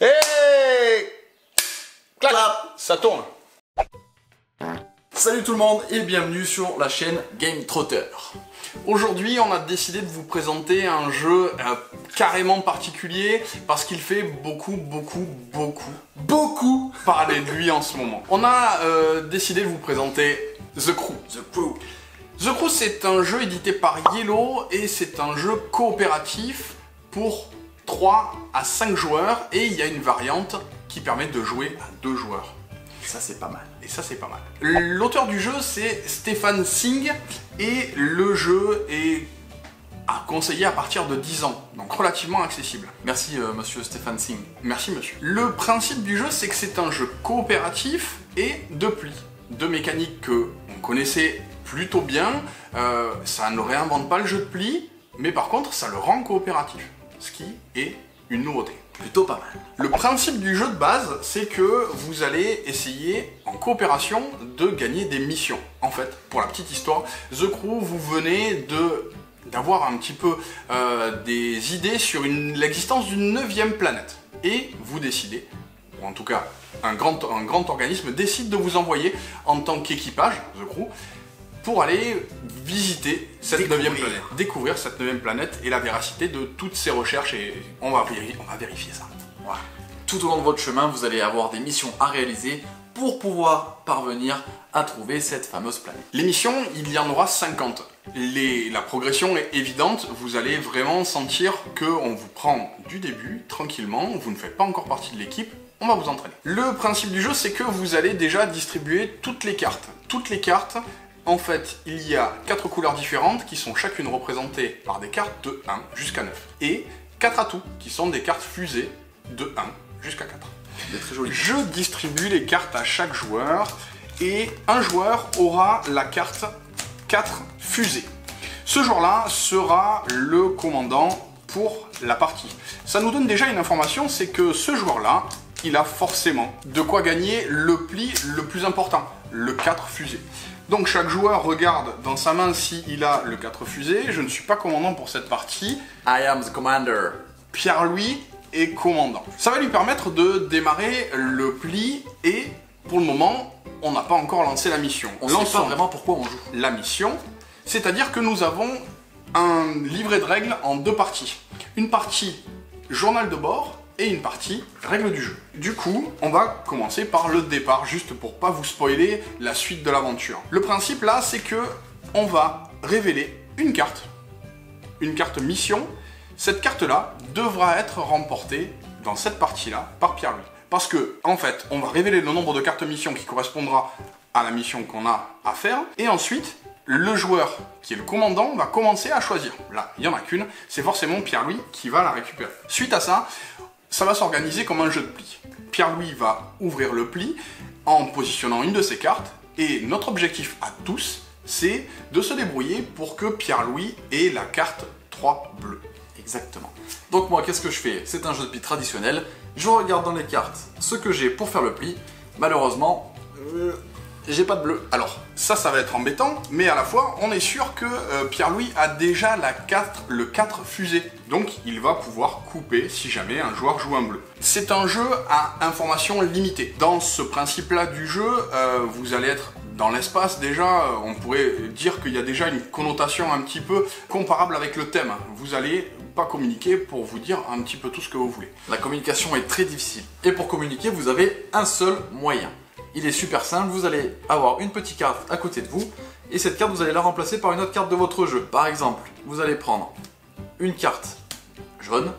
Hey! Clap! Clap. Ça tourne. Salut tout le monde et bienvenue sur la chaîne Game Trotter. Aujourd'hui, on a décidé de vous présenter un jeu carrément particulier parce qu'il fait beaucoup parler de lui en ce moment. On a décidé de vous présenter The Crew. The Crew, c'est un jeu édité par Yellow et c'est un jeu coopératif pour 3 à 5 joueurs et il y a une variante qui permet de jouer à 2 joueurs. Ça c'est pas mal. Et ça c'est pas mal. L'auteur du jeu c'est Stefan Singh et le jeu est à conseiller à partir de 10 ans, donc relativement accessible. Merci monsieur Stefan Singh. Merci monsieur. Le principe du jeu c'est que c'est un jeu coopératif et de pli. Deux mécaniques que on connaissait plutôt bien, ça ne réinvente pas le jeu de pli, mais par contre ça le rend coopératif, ce qui est une nouveauté. Plutôt pas mal. Le principe du jeu de base, c'est que vous allez essayer, en coopération, de gagner des missions. En fait, pour la petite histoire, The Crew, vous venez d'avoir un petit peu des idées sur l'existence d'une 9e planète. Et vous décidez, ou en tout cas, un grand organisme décide de vous envoyer en tant qu'équipage, The Crew, pour aller visiter cette 9e planète, découvrir cette 9e planète et la véracité de toutes ces recherches et on va vérifier ça. Voilà. Tout au long de votre chemin, vous allez avoir des missions à réaliser pour pouvoir parvenir à trouver cette fameuse planète. Les missions, il y en aura 50. La progression est évidente, vous allez vraiment sentir qu'on vous prend du début, tranquillement, vous ne faites pas encore partie de l'équipe, on va vous entraîner. Le principe du jeu, c'est que vous allez déjà distribuer toutes les cartes. Toutes les cartes. En fait, il y a 4 couleurs différentes qui sont chacune représentées par des cartes de 1 jusqu'à 9. Et 4 atouts qui sont des cartes fusées de 1 jusqu'à 4. C'est très joli. Je distribue les cartes à chaque joueur et un joueur aura la carte 4 fusées. Ce joueur-là sera le commandant pour la partie. Ça nous donne déjà une information, c'est que ce joueur-là, il a forcément de quoi gagner le pli le plus important, le 4 fusées. Donc chaque joueur regarde dans sa main s'il a le 4 fusées. Je ne suis pas commandant pour cette partie. I am the commander. Pierre-Louis est commandant. Ça va lui permettre de démarrer le pli et pour le moment, on n'a pas encore lancé la mission. On ne sait pas vraiment pourquoi on joue. La mission, c'est-à-dire que nous avons un livret de règles en 2 parties. Une partie journal de bord et une partie règles du jeu. Du coup, on va commencer par le départ, juste pour pas vous spoiler la suite de l'aventure. Le principe là, c'est que on va révéler une carte mission. Cette carte-là devra être remportée dans cette partie-là par Pierre-Louis. Parce que, en fait, on va révéler le nombre de cartes mission qui correspondra à la mission qu'on a à faire, et ensuite, le joueur qui est le commandant va commencer à choisir. Là, il n'y en a qu'une, c'est forcément Pierre-Louis qui va la récupérer. Suite à ça, ça va s'organiser comme un jeu de pli. Pierre-Louis va ouvrir le pli en positionnant une de ses cartes et notre objectif à tous, c'est de se débrouiller pour que Pierre-Louis ait la carte 3 bleue. Exactement. Donc moi, qu'est-ce que je fais? C'est un jeu de pli traditionnel. Je regarde dans les cartes ce que j'ai pour faire le pli. Malheureusement, j'ai pas de bleu. Alors, ça va être embêtant, mais à la fois, on est sûr que Pierre-Louis a déjà le 4 fusée. Donc, il va pouvoir couper si jamais un joueur joue un bleu. C'est un jeu à information limitée. Dans ce principe-là du jeu, vous allez être dans l'espace. Déjà, on pourrait dire qu'il y a déjà une connotation un petit peu comparable avec le thème. Vous allez pas communiquer pour vous dire un petit peu tout ce que vous voulez. La communication est très difficile. Et pour communiquer, vous avez un seul moyen. Il est super simple, vous allez avoir une petite carte à côté de vous et cette carte vous allez la remplacer par une autre carte de votre jeu. Par exemple, vous allez prendre une carte jaune,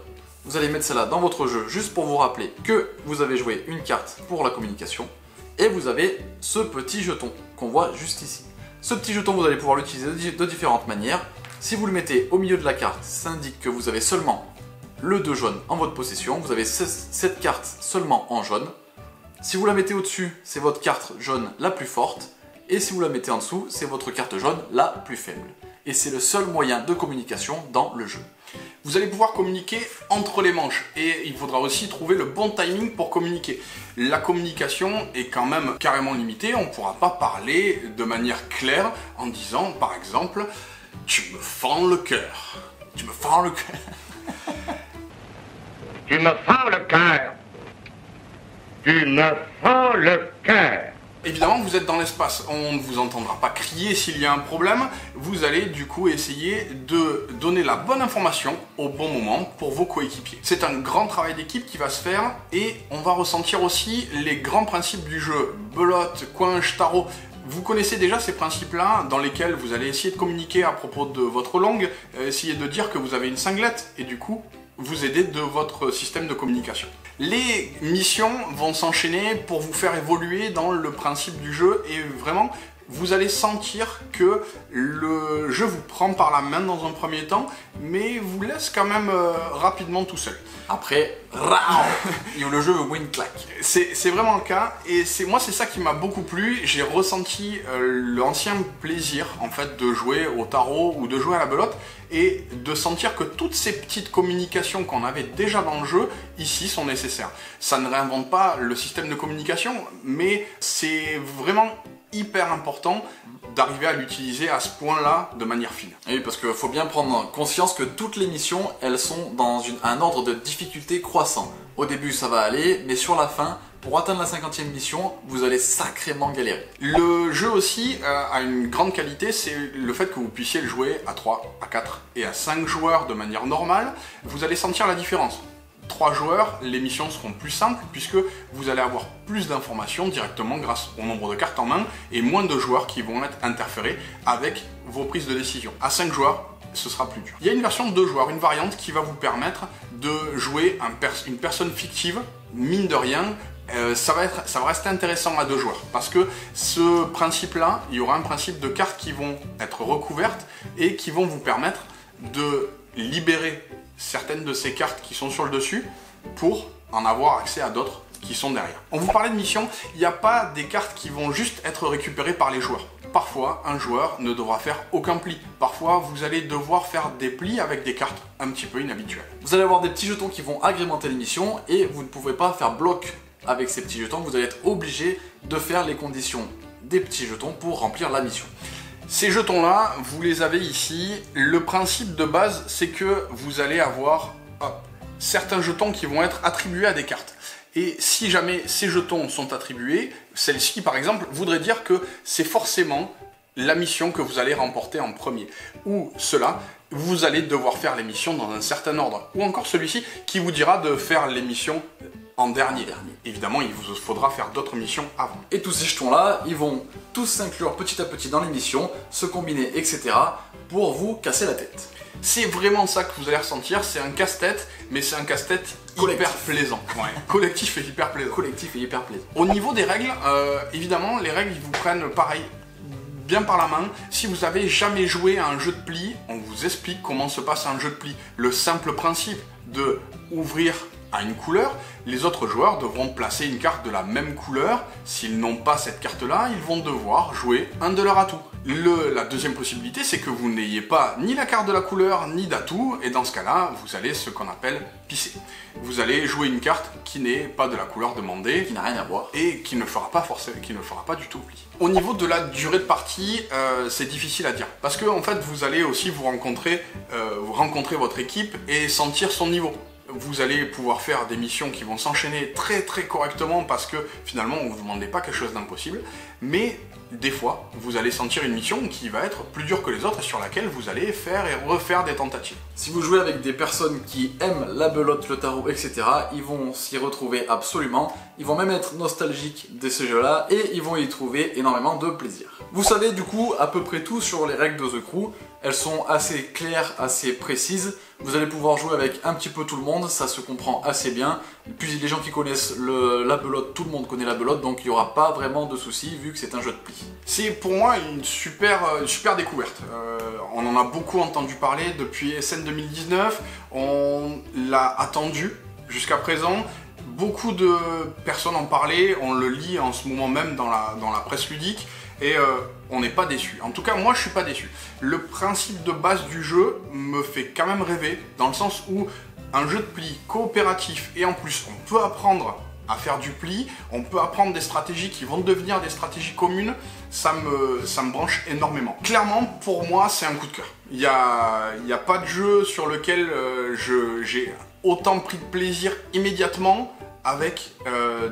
vous allez mettre celle-là dans votre jeu juste pour vous rappeler que vous avez joué une carte pour la communication et vous avez ce petit jeton qu'on voit juste ici. Ce petit jeton vous allez pouvoir l'utiliser de différentes manières. Si vous le mettez au milieu de la carte, ça indique que vous avez seulement le 2 jaune en votre possession, vous avez cette carte seulement en jaune. Si vous la mettez au-dessus, c'est votre carte jaune la plus forte. Et si vous la mettez en dessous, c'est votre carte jaune la plus faible. Et c'est le seul moyen de communication dans le jeu. Vous allez pouvoir communiquer entre les manches. Et il faudra aussi trouver le bon timing pour communiquer. La communication est quand même carrément limitée. On ne pourra pas parler de manière claire en disant, par exemple, « Tu me fends le cœur. Tu me fends le cœur. » Tu me fends le cœur. Tu me fends le cœur. Évidemment, vous êtes dans l'espace, on ne vous entendra pas crier s'il y a un problème, vous allez du coup essayer de donner la bonne information au bon moment pour vos coéquipiers. C'est un grand travail d'équipe qui va se faire et on va ressentir aussi les grands principes du jeu, belote, coinche, tarot. Vous connaissez déjà ces principes-là dans lesquels vous allez essayer de communiquer à propos de votre langue, essayer de dire que vous avez une cinglette et du coup vous aider de votre système de communication. Les missions vont s'enchaîner pour vous faire évoluer dans le principe du jeu et vraiment vous allez sentir que le jeu vous prend par la main dans un premier temps mais vous laisse quand même rapidement tout seul. Après, le jeu vous met une claque. C'est vraiment le cas et moi c'est ça qui m'a beaucoup plu. J'ai ressenti l'ancien plaisir en fait de jouer au tarot ou de jouer à la belote et de sentir que toutes ces petites communications qu'on avait déjà dans le jeu ici sont nécessaires. Ça ne réinvente pas le système de communication mais c'est vraiment hyper important d'arriver à l'utiliser à ce point-là de manière fine. Oui, parce qu'il faut bien prendre conscience que toutes les missions, elles sont dans un ordre de difficulté croissant. Au début, ça va aller, mais sur la fin, pour atteindre la 50e mission, vous allez sacrément galérer. Le jeu aussi a une grande qualité, c'est le fait que vous puissiez le jouer à 3, à 4 et à 5 joueurs de manière normale. Vous allez sentir la différence. 3 joueurs, les missions seront plus simples puisque vous allez avoir plus d'informations directement grâce au nombre de cartes en main et moins de joueurs qui vont être interférés avec vos prises de décision. À 5 joueurs, ce sera plus dur. Il y a une version de 2 joueurs, une variante qui va vous permettre de jouer une personne fictive, mine de rien. Ça va rester intéressant à 2 joueurs parce que ce principe-là, il y aura un principe de cartes qui vont être recouvertes et qui vont vous permettre de libérer certaines de ces cartes qui sont sur le dessus pour en avoir accès à d'autres qui sont derrière. On vous parlait de missions, il n'y a pas des cartes qui vont juste être récupérées par les joueurs. Parfois, un joueur ne devra faire aucun pli. Parfois, vous allez devoir faire des plis avec des cartes un petit peu inhabituelles. Vous allez avoir des petits jetons qui vont agrémenter les missions et vous ne pouvez pas faire bloc avec ces petits jetons. Vous allez être obligé de faire les conditions des petits jetons pour remplir la mission. Ces jetons-là, vous les avez ici. Le principe de base, c'est que vous allez avoir certains jetons qui vont être attribués à des cartes. Et si jamais ces jetons sont attribués, celle-ci par exemple voudrait dire que c'est forcément la mission que vous allez remporter en premier. Ou cela, vous allez devoir faire les missions dans un certain ordre. Ou encore celui-ci qui vous dira de faire les missions en dernier. Évidemment, il vous faudra faire d'autres missions avant. Et tous ces jetons-là, ils vont tous s'inclure petit à petit dans les missions, se combiner, etc. pour vous casser la tête. C'est vraiment ça que vous allez ressentir, c'est un casse-tête, mais c'est un casse-tête hyper plaisant. Ouais. Collectif et hyper plaisant. Collectif et hyper plaisant. Au niveau des règles, évidemment, les règles, ils vous prennent pareil, bien par la main. Si vous avez jamais joué à un jeu de pli, on vous explique comment se passe un jeu de pli. Le simple principe de ouvrir à une couleur, les autres joueurs devront placer une carte de la même couleur. S'ils n'ont pas cette carte-là, ils vont devoir jouer un de leurs atouts. La deuxième possibilité, c'est que vous n'ayez pas ni la carte de la couleur, ni d'atout, et dans ce cas-là, vous allez ce qu'on appelle pisser. Vous allez jouer une carte qui n'est pas de la couleur demandée, qui n'a rien à voir, et qui ne fera pas forcément, qui ne fera pas du tout pli. Au niveau de la durée de partie, c'est difficile à dire, parce que en fait, vous allez aussi vous rencontrer votre équipe et sentir son niveau. Vous allez pouvoir faire des missions qui vont s'enchaîner très correctement parce que finalement on ne vous demandez pas quelque chose d'impossible, mais des fois vous allez sentir une mission qui va être plus dure que les autres et sur laquelle vous allez faire et refaire des tentatives. Si vous jouez avec des personnes qui aiment la belote, le tarot, etc., ils vont s'y retrouver absolument, ils vont même être nostalgiques de ce jeu-là et ils vont y trouver énormément de plaisir. Vous savez du coup à peu près tout sur les règles de The Crew, elles sont assez claires, assez précises. Vous allez pouvoir jouer avec un petit peu tout le monde, ça se comprend assez bien. Puis les gens qui connaissent la belote, tout le monde connaît la belote, donc il n'y aura pas vraiment de soucis vu que c'est un jeu de pli. C'est pour moi une super découverte. On en a beaucoup entendu parler depuis SN 2019, on l'a attendu jusqu'à présent. Beaucoup de personnes en parlaient, on le lit en ce moment même dans la presse ludique. Et on n'est pas déçu. En tout cas, moi, je suis pas déçu. Le principe de base du jeu me fait quand même rêver, dans le sens où un jeu de pli coopératif, et en plus, on peut apprendre à faire du pli, on peut apprendre des stratégies qui vont devenir des stratégies communes, ça me branche énormément. Clairement, pour moi, c'est un coup de cœur. Il y a pas de jeu sur lequel j'ai autant pris de plaisir immédiatement avec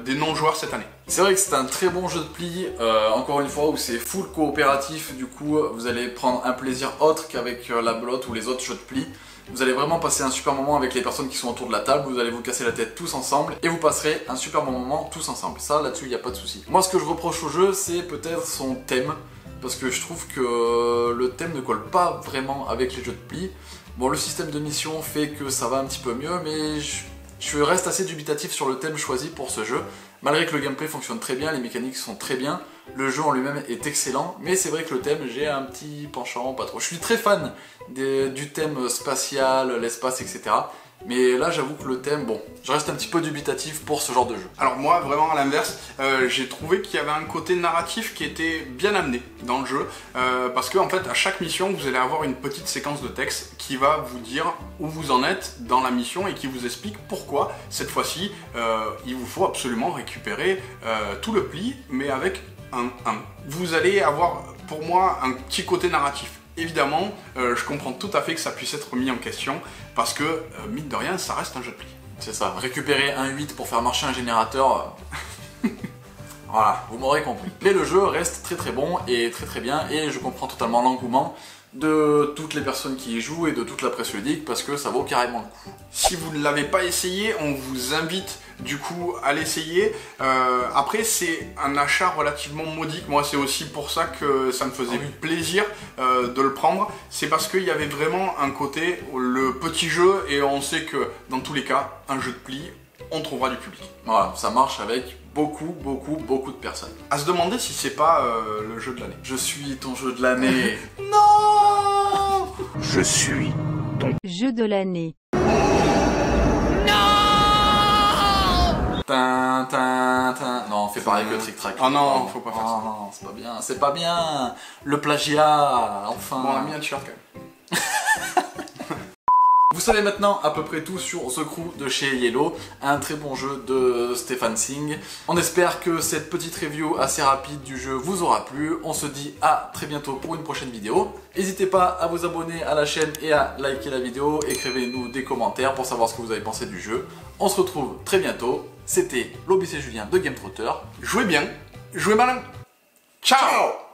des non-joueurs cette année. C'est vrai que c'est un très bon jeu de pli, encore une fois, où c'est full coopératif, du coup vous allez prendre un plaisir autre qu'avec la belote ou les autres jeux de pli. Vous allez vraiment passer un super moment avec les personnes qui sont autour de la table, vous allez vous casser la tête tous ensemble et vous passerez un super bon moment tous ensemble. Ça, là-dessus, il n'y a pas de souci. Moi, ce que je reproche au jeu, c'est peut-être son thème, parce que je trouve que le thème ne colle pas vraiment avec les jeux de pli. Bon, le système de mission fait que ça va un petit peu mieux, mais je reste assez dubitatif sur le thème choisi pour ce jeu. Malgré que le gameplay fonctionne très bien, les mécaniques sont très bien, le jeu en lui-même est excellent, mais c'est vrai que le thème, j'ai un petit penchant, pas trop. Je suis très fan du thème spatial, l'espace, etc. Mais là, j'avoue que le thème, bon, je reste un petit peu dubitatif pour ce genre de jeu. Alors moi, vraiment à l'inverse, j'ai trouvé qu'il y avait un côté narratif qui était bien amené dans le jeu, parce que en fait, à chaque mission, vous allez avoir une petite séquence de texte qui va vous dire où vous en êtes dans la mission et qui vous explique pourquoi cette fois-ci, il vous faut absolument récupérer tout le pli, mais avec vous allez avoir, pour moi, un petit côté narratif. Évidemment, je comprends tout à fait que ça puisse être mis en question, parce que, mine de rien, ça reste un jeu de pli. C'est ça, récupérer un 8 pour faire marcher un générateur, voilà, vous m'aurez compris. Mais le jeu reste très très bon et très très bien, et je comprends totalement l'engouement de toutes les personnes qui y jouent et de toute la presse ludique, parce que ça vaut carrément le coup. Si vous ne l'avez pas essayé, on vous invite du coup à l'essayer. Après, c'est un achat relativement modique. Moi, c'est aussi pour ça que ça me faisait plaisir de le prendre. C'est parce qu'il y avait vraiment un côté, le petit jeu, et on sait que dans tous les cas, un jeu de pli, on trouvera du public. Voilà, ça marche avec beaucoup de personnes. À se demander si c'est pas le jeu de l'année. Je suis ton jeu de l'année. Non! Je suis ton Jeu de l'année. Non, fais pareil que le Trick Track. Ah non, faut pas faire ça. Non, c'est pas bien, c'est pas bien. Le plagiat, enfin. Bon, on a mis un t-shirt quand même. Vous savez maintenant à peu près tout sur The Crew de chez Yellow, un très bon jeu de Stefan Singh. On espère que cette petite review assez rapide du jeu vous aura plu. On se dit à très bientôt pour une prochaine vidéo. N'hésitez pas à vous abonner à la chaîne et à liker la vidéo. Écrivez-nous des commentaires pour savoir ce que vous avez pensé du jeu. On se retrouve très bientôt. C'était l'OBC Julien de Game Trotter. Jouez bien, jouez malin. Ciao!